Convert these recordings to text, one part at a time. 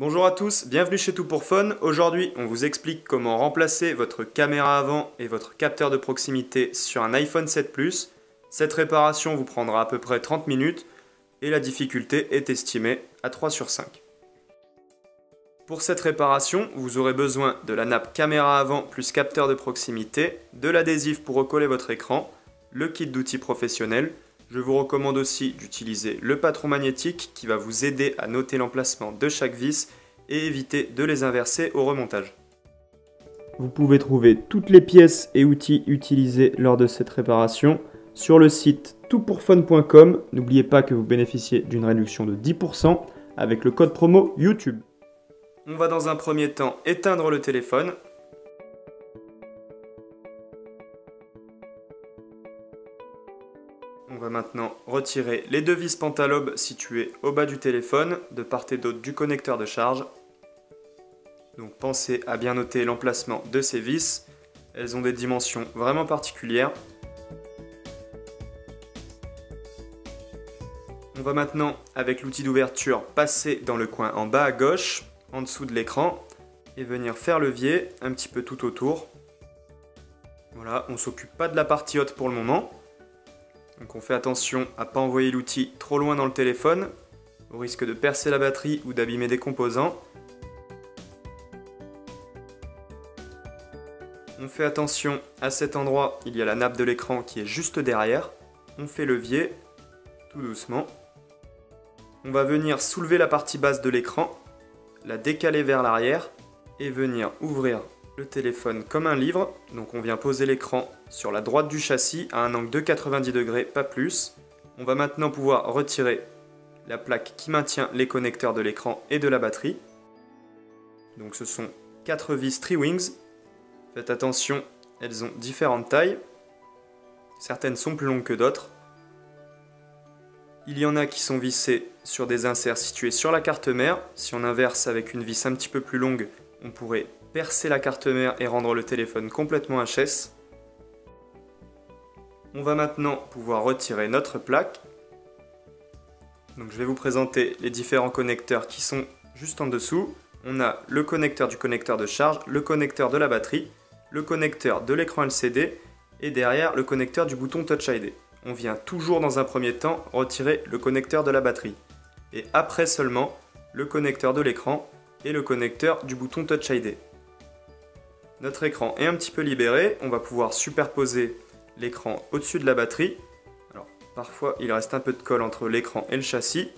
Bonjour à tous, bienvenue chez Tout pour Fun. Aujourd'hui, on vous explique comment remplacer votre caméra avant et votre capteur de proximité sur un iPhone 7 Plus. Cette réparation vous prendra à peu près 30 minutes et la difficulté est estimée à 3 sur 5. Pour cette réparation, vous aurez besoin de la nappe caméra avant plus capteur de proximité, de l'adhésif pour recoller votre écran, le kit d'outils professionnels. Je vous recommande aussi d'utiliser le patron magnétique qui va vous aider à noter l'emplacement de chaque vis et éviter de les inverser au remontage. Vous pouvez trouver toutes les pièces et outils utilisés lors de cette réparation sur le site toutpourfun.com. N'oubliez pas que vous bénéficiez d'une réduction de 10% avec le code promo YouTube. On va dans un premier temps éteindre le téléphone. On va maintenant retirer les deux vis Pentalobes situées au bas du téléphone, de part et d'autre du connecteur de charge. Donc pensez à bien noter l'emplacement de ces vis, elles ont des dimensions vraiment particulières. On va maintenant, avec l'outil d'ouverture, passer dans le coin en bas à gauche, en dessous de l'écran, et venir faire levier un petit peu tout autour. Voilà, on ne s'occupe pas de la partie haute pour le moment. Donc on fait attention à ne pas envoyer l'outil trop loin dans le téléphone, au risque de percer la batterie ou d'abîmer des composants. On fait attention à cet endroit, il y a la nappe de l'écran qui est juste derrière. On fait levier, tout doucement. On va venir soulever la partie basse de l'écran, la décaler vers l'arrière et venir ouvrir le téléphone comme un livre. Donc on vient poser l'écran sur la droite du châssis à un angle de 90 degrés, pas plus. On va maintenant pouvoir retirer la plaque qui maintient les connecteurs de l'écran et de la batterie. Donc ce sont 4 vis Tri-Wings. Faites attention, elles ont différentes tailles. Certaines sont plus longues que d'autres. Il y en a qui sont vissées sur des inserts situés sur la carte mère. Si on inverse avec une vis un petit peu plus longue, on pourrait percer la carte mère et rendre le téléphone complètement HS. On va maintenant pouvoir retirer notre plaque. Donc je vais vous présenter les différents connecteurs qui sont juste en dessous. On a le connecteur du connecteur de charge, le connecteur de la batterie, le connecteur de l'écran LCD et derrière le connecteur du bouton Touch ID. On vient toujours dans un premier temps retirer le connecteur de la batterie et après seulement le connecteur de l'écran et le connecteur du bouton Touch ID. Notre écran est un petit peu libéré, on va pouvoir superposer l'écran au-dessus de la batterie. Alors parfois il reste un peu de colle entre l'écran et le châssis.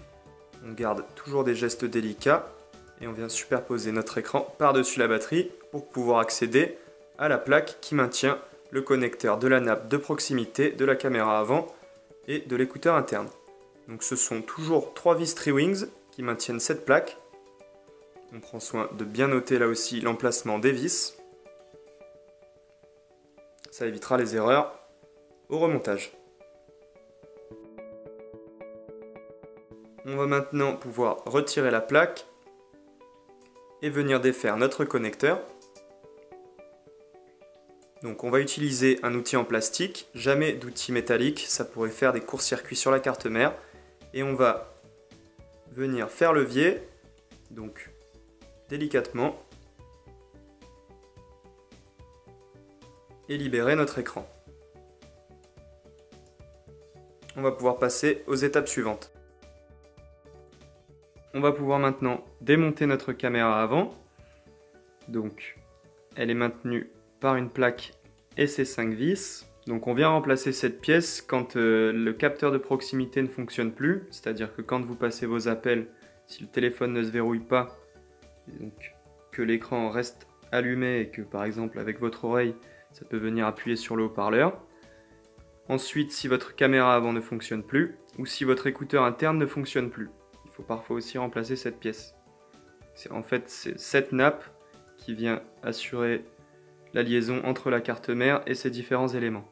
On garde toujours des gestes délicats et on vient superposer notre écran par-dessus la batterie pour pouvoir accéder à la plaque qui maintient le connecteur de la nappe de proximité de la caméra avant et de l'écouteur interne. Donc ce sont toujours 3 vis Tri-Wings qui maintiennent cette plaque. On prend soin de bien noter là aussi l'emplacement des vis. Ça évitera les erreurs au remontage. On va maintenant pouvoir retirer la plaque et venir défaire notre connecteur. Donc on va utiliser un outil en plastique, jamais d'outil métallique, ça pourrait faire des courts-circuits sur la carte mère. Et on va venir faire levier, donc délicatement, et libérer notre écran. On va pouvoir passer aux étapes suivantes. On va pouvoir maintenant démonter notre caméra avant. Donc elle est maintenue par une plaque et ses 5 vis. Donc on vient remplacer cette pièce quand le capteur de proximité ne fonctionne plus, c'est-à-dire que quand vous passez vos appels, si le téléphone ne se verrouille pas, donc que l'écran reste allumé et que par exemple avec votre oreille, ça peut venir appuyer sur le haut-parleur. Ensuite, si votre caméra avant ne fonctionne plus, ou si votre écouteur interne ne fonctionne plus, il faut parfois aussi remplacer cette pièce. En fait, c'est cette nappe qui vient assurer la liaison entre la carte mère et ses différents éléments.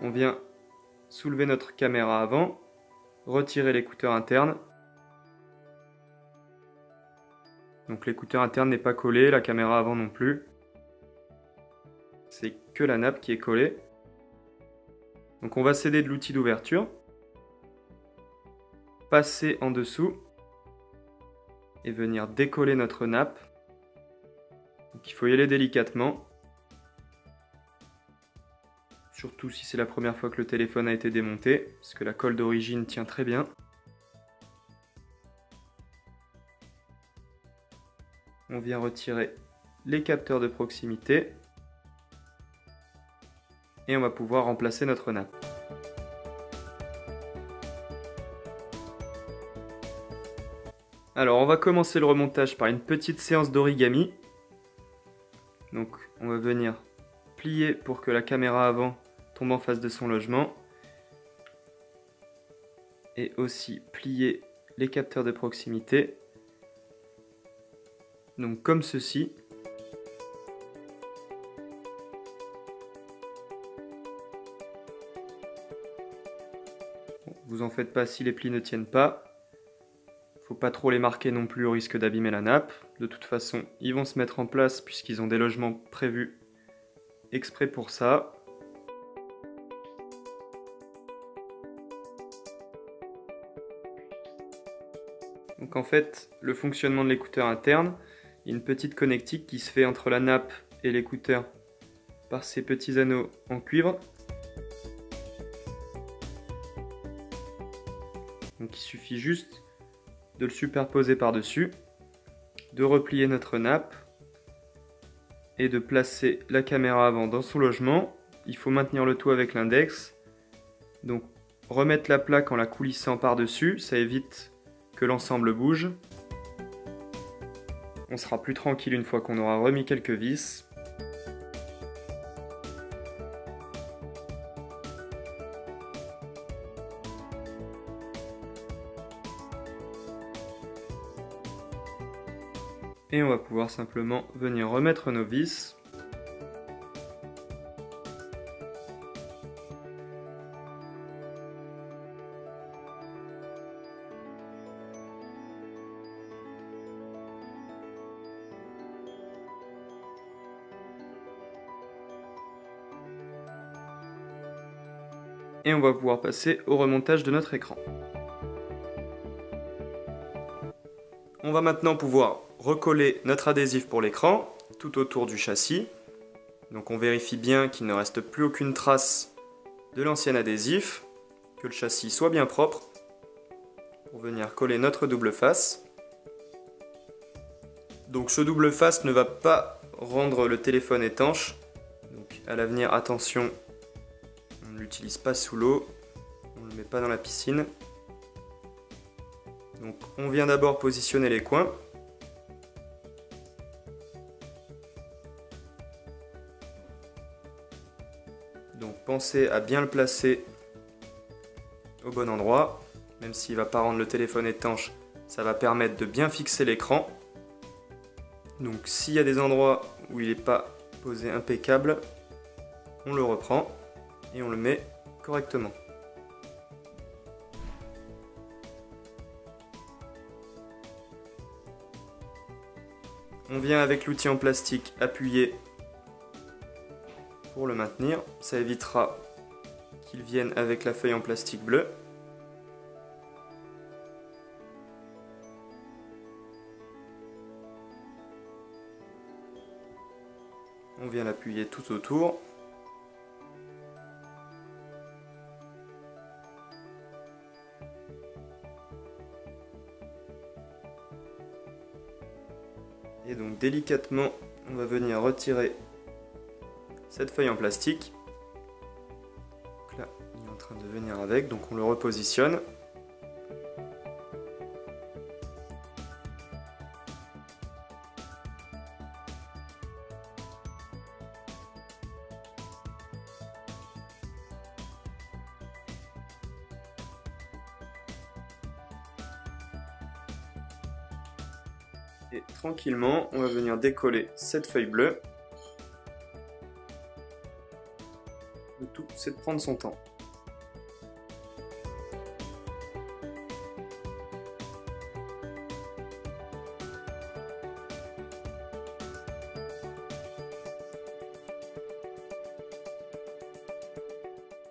On vient soulever notre caméra avant, retirer l'écouteur interne. Donc l'écouteur interne n'est pas collé, la caméra avant non plus. C'est que la nappe qui est collée. Donc on va céder de l'outil d'ouverture. passer en dessous et venir décoller notre nappe. Donc il faut y aller délicatement, surtout si c'est la première fois que le téléphone a été démonté, parce que la colle d'origine tient très bien. On vient retirer les capteurs de proximité et on va pouvoir remplacer notre nappe. Alors on va commencer le remontage par une petite séance d'origami. Donc on va venir plier pour que la caméra avant tombe en face de son logement. Et aussi plier les capteurs de proximité. Donc comme ceci. Bon, vous en faites pas si les plis ne tiennent pas. Faut pas trop les marquer non plus au risque d'abîmer la nappe. De toute façon, ils vont se mettre en place puisqu'ils ont des logements prévus exprès pour ça. Donc en fait, le fonctionnement de l'écouteur interne, il y a une petite connectique qui se fait entre la nappe et l'écouteur par ces petits anneaux en cuivre. Donc il suffit juste de le superposer par-dessus, de replier notre nappe et de placer la caméra avant dans son logement. Il faut maintenir le tout avec l'index. Donc remettre la plaque en la coulissant par-dessus, ça évite que l'ensemble bouge. On sera plus tranquille une fois qu'on aura remis quelques vis. Et on va pouvoir simplement venir remettre nos vis. Et on va pouvoir passer au remontage de notre écran. On va maintenant pouvoir recoller notre adhésif pour l'écran tout autour du châssis. Donc on vérifie bien qu'il ne reste plus aucune trace de l'ancien adhésif, que le châssis soit bien propre pour venir coller notre double face. Donc ce double face ne va pas rendre le téléphone étanche. Donc à l'avenir, attention, on ne l'utilise pas sous l'eau, on ne le met pas dans la piscine. Donc on vient d'abord positionner les coins. Donc pensez à bien le placer au bon endroit, même s'il ne va pas rendre le téléphone étanche, ça va permettre de bien fixer l'écran. Donc s'il y a des endroits où il n'est pas posé impeccable, on le reprend et on le met correctement. On vient avec l'outil en plastique appuyer pour le maintenir, ça évitera qu'il vienne avec la feuille en plastique bleu. On vient l'appuyer tout autour. Et donc délicatement, on va venir retirer cette feuille en plastique. Donc là, il est en train de venir avec, donc on le repositionne. Et tranquillement, on va venir décoller cette feuille bleue. Le tout, c'est de prendre son temps.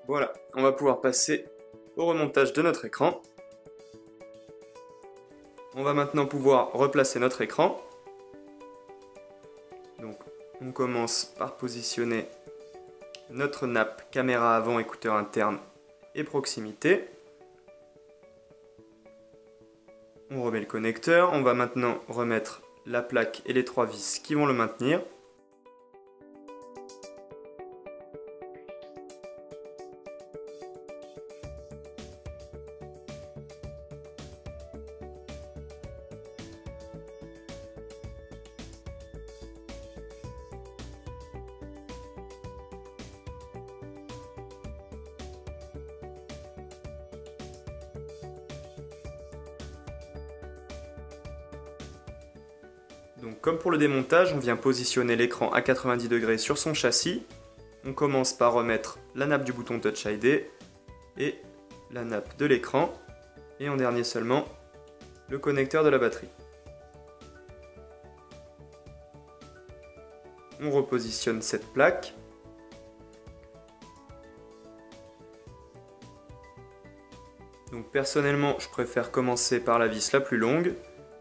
Voilà, on va pouvoir passer au remontage de notre écran. On va maintenant pouvoir replacer notre écran. Donc on commence par positionner notre nappe caméra avant, écouteur interne et proximité. On remet le connecteur. On va maintenant remettre la plaque et les 3 vis qui vont le maintenir. Donc comme pour le démontage, on vient positionner l'écran à 90 degrés sur son châssis. On commence par remettre la nappe du bouton Touch ID et la nappe de l'écran. Et en dernier seulement, le connecteur de la batterie. On repositionne cette plaque. Donc personnellement, je préfère commencer par la vis la plus longue.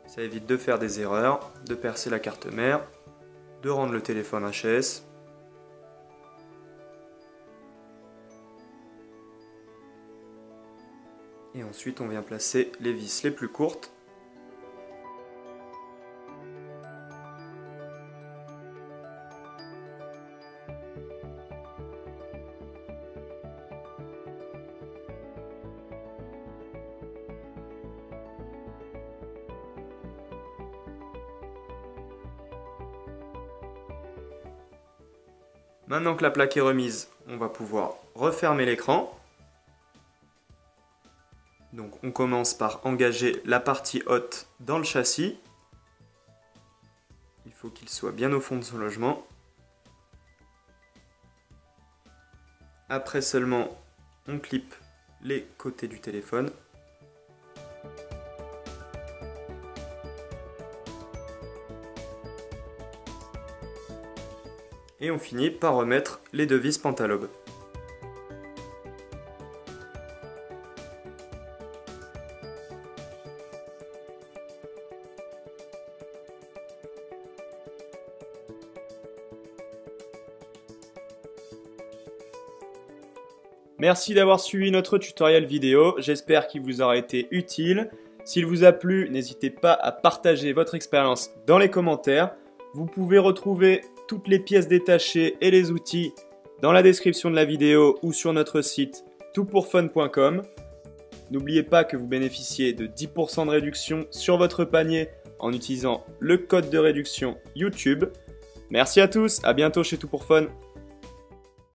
Ça évite de faire des erreurs, de percer la carte mère, de rendre le téléphone HS. Et ensuite on vient placer les vis les plus courtes. Maintenant que la plaque est remise, on va pouvoir refermer l'écran. Donc on commence par engager la partie haute dans le châssis. Il faut qu'il soit bien au fond de son logement. Après seulement, on clip les côtés du téléphone. Et on finit par remettre les 2 vis pentalobes. Merci d'avoir suivi notre tutoriel vidéo, j'espère qu'il vous aura été utile. S'il vous a plu, n'hésitez pas à partager votre expérience dans les commentaires. Vous pouvez retrouver toutes les pièces détachées et les outils dans la description de la vidéo ou sur notre site toutpourfun.com. N'oubliez pas que vous bénéficiez de 10% de réduction sur votre panier en utilisant le code de réduction YouTube. Merci à tous, à bientôt chez Tout pour Fun.